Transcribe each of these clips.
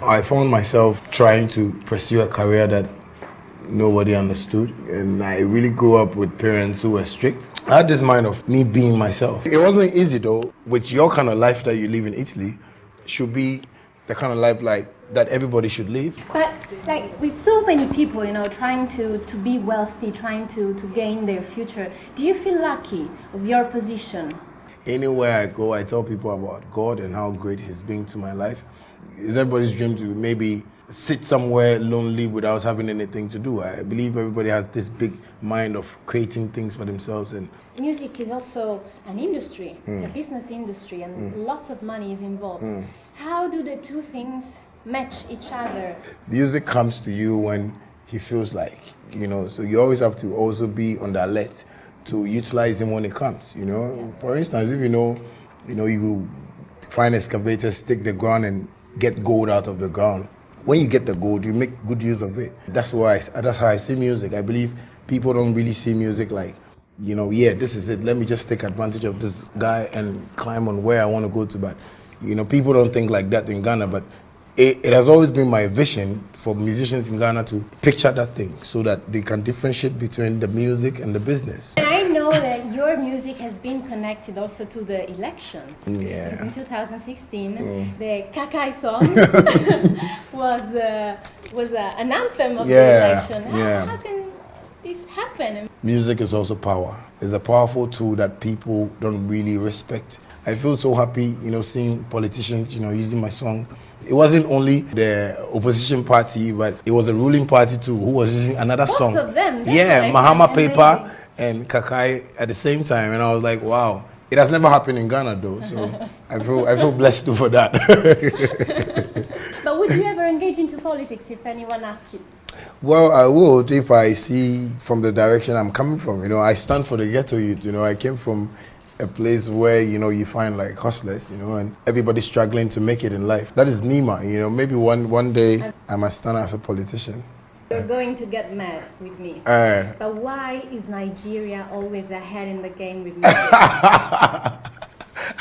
I found myself trying to pursue a career that nobody understood, and I really grew up with parents who were strict. I had this mind of me being myself. It wasn't easy though. With your kind of life that you live in Italy, should be the kind of life like that everybody should live. But like with so many people, trying to be wealthy, trying to gain their future, do you feel lucky of your position? Anywhere I go, I tell people about God and how great He's been to my life. It's everybody's dream to maybe sit somewhere lonely without having anything to do. I believe everybody has this big mind of creating things for themselves. And music is also an industry, a business industry, and lots of money is involved. How do the two things match each other? Music comes to you when he feels like, so you always have to also be on the alert to utilize him when it comes, For instance, if you find excavators, stick the ground and get gold out of the ground. When you get the gold, you make good use of it. That's how I see music. I believe people don't really see music like, this is it. Let me just take advantage of this guy and climb on where I want to go to. But, people don't think like that in Ghana. But it has always been my vision for musicians in Ghana to picture that thing so that they can differentiate between the music and the business. And I know that your music has been connected also to the elections. Yeah. Because in 2016, the Kakai song was an anthem of the election. How can this happen? Music is also power. It's a powerful tool that people don't really respect. I feel so happy, seeing politicians, using my song. It wasn't only the opposition party, but it was a ruling party too, who was using another song. Both of them. Yeah, Mahama Paper and Kakai at the same time, and I was like, wow. It has never happened in Ghana though, so I feel blessed too for that. But would you ever engage into politics if anyone asked you? Well, I would if I see from the direction I'm coming from. I stand for the ghetto youth. I came from a place where, you find like hustlers, and everybody's struggling to make it in life. That is Nima, maybe one day I might stand as a politician. You're going to get mad with me. But why is Nigeria always ahead in the game with music? I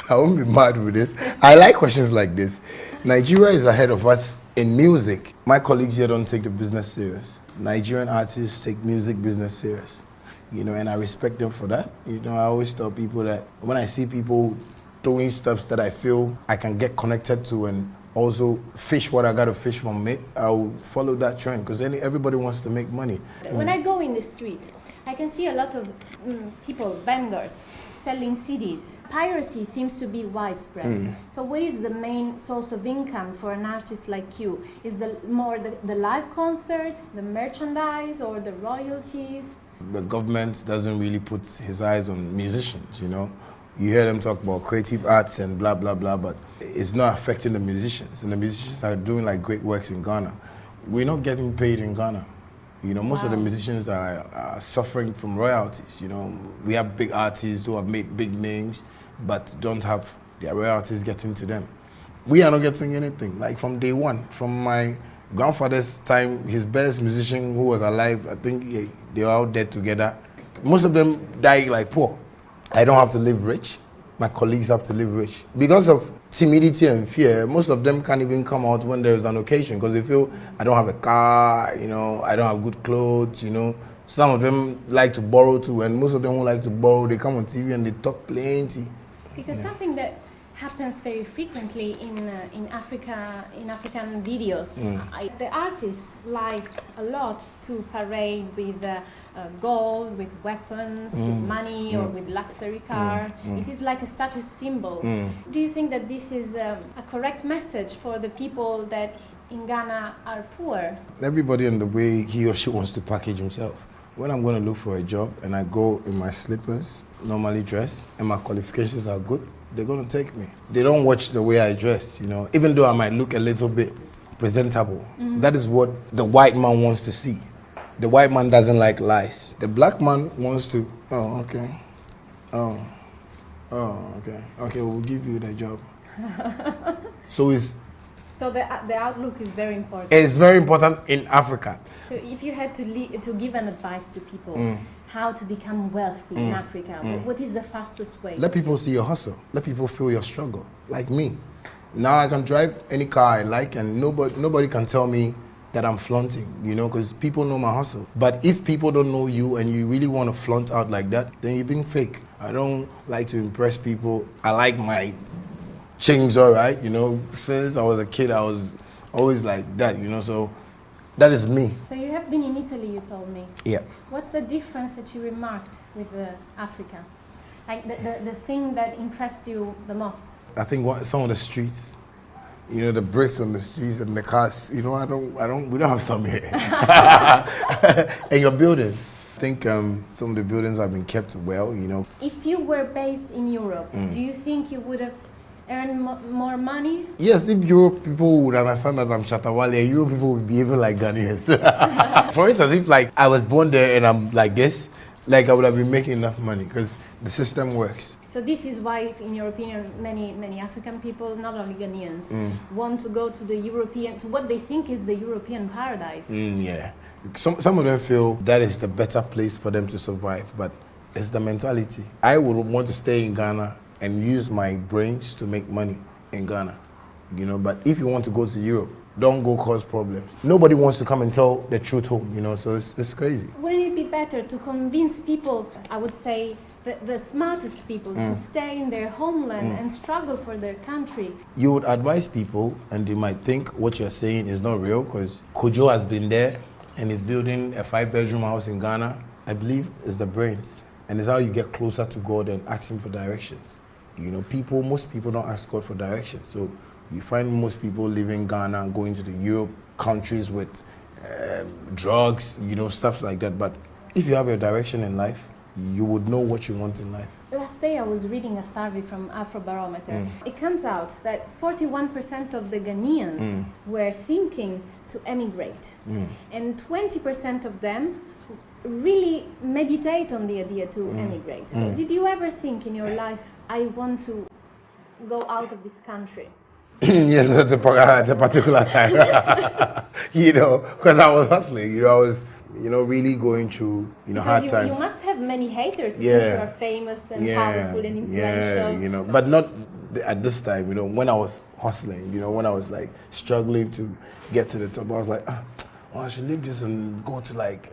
won't be mad with this. I like questions like this. Nigeria is ahead of us in music. My colleagues here don't take the business serious. Nigerian artists take music business serious. And I respect them for that. I always tell people that when I see people doing stuff that I feel I can get connected to and also fish what I got to fish from it, I'll follow that trend because everybody wants to make money. When I go in the street, I can see a lot of people, vendors, selling CDs. Piracy seems to be widespread. So what is the main source of income for an artist like you? Is the live concert, the merchandise, or the royalties? The government doesn't really put his eyes on musicians, You hear them talk about creative arts and blah, blah, blah, but it's not affecting the musicians. And the musicians are doing like great works in Ghana. We're not getting paid in Ghana. Most of the musicians are suffering from royalties, We have big artists who have made big names, but don't have their royalties getting to them. We are not getting anything, like from day one. From my grandfather's time, his best musician who was alive, I think they were all dead together. Most of them died like poor. I don't have to live rich. My colleagues have to live rich. Because of timidity and fear, most of them can't even come out when there is an occasion because they feel, I don't have a car, I don't have good clothes, Some of them like to borrow too, and most of them who like to borrow, they come on TV and they talk plenty. Because something that happens very frequently in African videos. The artist likes a lot to parade with gold, with weapons, with money, or with luxury car. It is like a status symbol. Do you think that this is a correct message for the people that in Ghana are poor? Everybody in the way he or she wants to package himself. When I'm going to look for a job and I go in my slippers, normally dressed, and my qualifications are good, they're going to take me. They don't watch the way I dress, Even though I might look a little bit presentable, that is what the white man wants to see. The white man doesn't like lies. The black man wants to, okay. Okay. Okay, we'll give you the job. So the outlook is very important. It's very important in Africa. So if you had to give an advice to people, how to become wealthy in Africa, what is the fastest way? Let people see your hustle. Let people feel your struggle, like me. Now I can drive any car I like, and nobody can tell me that I'm flaunting, you know, because people know my hustle. But if people don't know you and you really want to flaunt out like that, then you're being fake. I don't like to impress people. I like my chings, all right, you know. Since I was a kid, I was always like that, you know, so that is me. So you have been in Italy, you told me. Yeah. What's the difference that you remarked with Africa? Like the thing that impressed you the most? I think some of the streets, you know, the bricks on the streets and the cars, you know, we don't have some here. And your buildings. I think some of the buildings have been kept well, you know. If you were based in Europe, do you think you would have earned more money? Yes, if Europe people would understand that I'm Shatta Wale, Europe people would be even like Ghanaians. For instance, if like I was born there and I'm like this, like I would have been making enough money because the system works. So this is why, in your opinion, many African people, not only Ghanaians, want to go to to what they think is the European paradise. Yeah. Some of them feel that is the better place for them to survive, but it's the mentality. I would want to stay in Ghana and use my brains to make money in Ghana, you know, but if you want to go to Europe, don't go cause problems. Nobody wants to come and tell the truth home, you know, so it's crazy. Wouldn't it be better to convince people, I would say, the smartest people, to stay in their homeland and struggle for their country? You would advise people, and they might think what you're saying is not real, because Kojo has been there and is building a 5-bedroom house in Ghana. I believe it's the brains, and it's how you get closer to God and ask Him for directions. You know, most people don't ask God for directions, so you find most people living in Ghana, going to the Europe countries with drugs, you know, stuff like that. But if you have a direction in life, you would know what you want in life. Last day I was reading a survey from Afrobarometer. It comes out that 41% of the Ghanaians were thinking to emigrate, and 20% of them really meditate on the idea to emigrate. So did you ever think in your life, I want to go out of this country? Yes, at a particular time. You know, because I was hustling, you know, I was, you know, really going through, you know, hard times. You must have many haters since you are famous and powerful and influential. Yeah, you know, but not at this time, you know, when I was hustling, you know, when I was like struggling to get to the top, I was like, I should leave this and go to like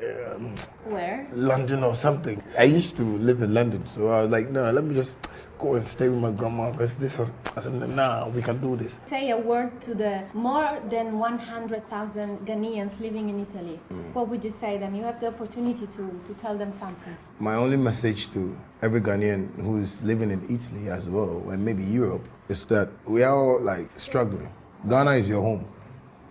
where? London or something. I used to live in London, so I was like, no, let me just go and stay with my grandma because I said, nah, we can do this. Say a word to the more than 100,000 Ghanaians living in Italy. What would you say them? You have the opportunity to tell them something. My only message to every Ghanaian who's living in Italy as well, and maybe Europe, is that we are all like struggling. Ghana is your home.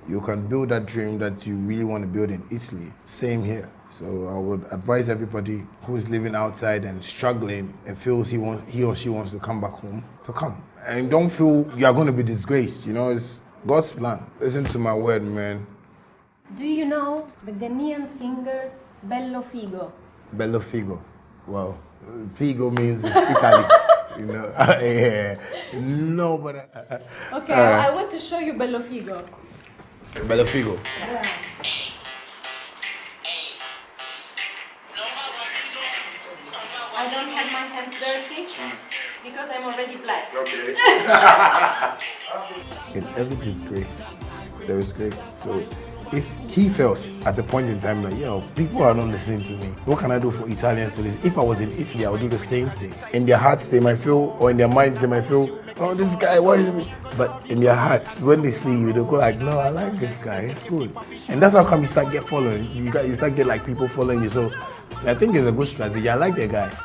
You can build that dream that you really want to build in Italy. Same here. So I would advise everybody who's living outside and struggling and feels he or she wants to come back home to come. And don't feel you are going to be disgraced. You know, it's God's plan. Listen to my word, man. Do you know the Ghanaian singer Bello Figo? Bello Figo. Well, Figo means Italy. You know, yeah. No, but okay, I want to show you Bello Figo. Bello Figo. Yeah. I don't have my hands dirty because I'm already black. Okay. In every disgrace, there is grace. So if he felt at a point in time like, people are not listening to me, what can I do for Italians to listen? If I was in Italy, I would do the same thing. In their hearts, they might feel, or in their minds, they might feel, oh, this guy, why is he? But in their hearts, when they see you, they go like, no, I like this guy, it's good. And that's how come you start get following. You start get like people following you. So I think it's a good strategy. I like that guy.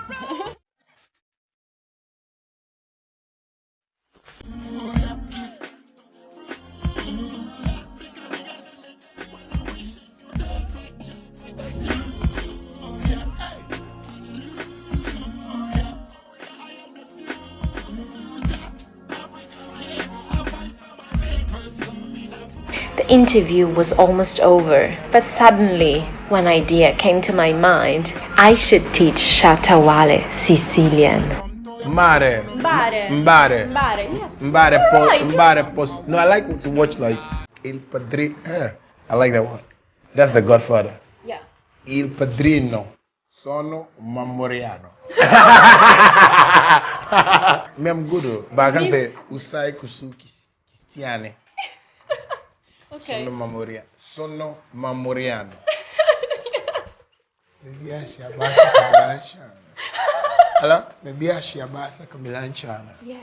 The interview was almost over, but suddenly one idea came to my mind. I should teach Shatta Wale Sicilian. Mbare. Yes. Mbare post. No, I like to watch like Il Padrino. I like that one. That's the Godfather. Yeah. Il Padrino. Sono Mamoriano. Me, I'm good, but I can say Usai Kusuki. Tiane. Okay. Sono Mamoriano. Maybe I see a basa Kamilanchana. Hello? Maybe I see a basa Kamilanchana. Yeah.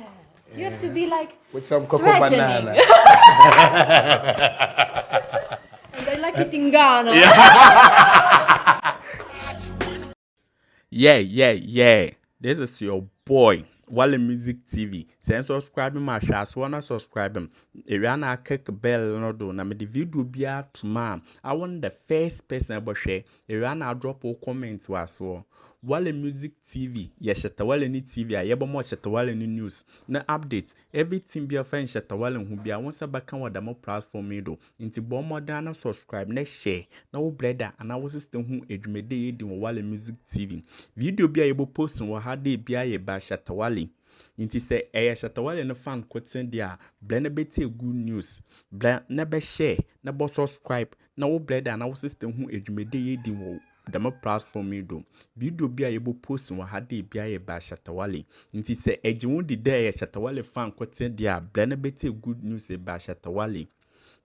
You have to be like with some cocoa banana. And I like it in Ghana. Yeah. This is your boy, Wale Music TV. Send subscribe my show. So wanna subscribe him. If you wanna click bell no do. Na me the video be out tomorrow. I want the first person about share. If you wanna drop a comment was so. Wale Music TV. Yes, Shatta Wale ni TV. I yeba more Shatta Wale ni news. Na update. Everything be a friend Shatta Wale who be a once a back on the more platform me do. Into bomb more than subscribe. Next share. Now brother and I was system who edumede in Wale Music TV. Video be able post on what had they be a ba Shatta Wale. Inti say Shatta Wale no fan quoting dia blend beti good news. Blend never share, never subscribe. Now brother and our system who edumede in the more platform me do. Video be able post on what had they be a ba Shatta Wale. Inti say ejiwon di there Shatta Wale fan quoting dia blend beti good news ba Shatta Wale.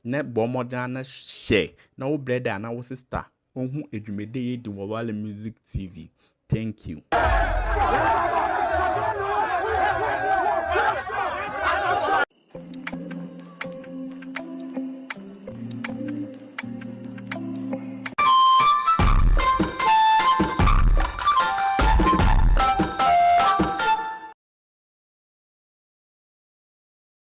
Ne bomb dana share. Now brother and our sister who edumede in Wale Music TV. Thank you.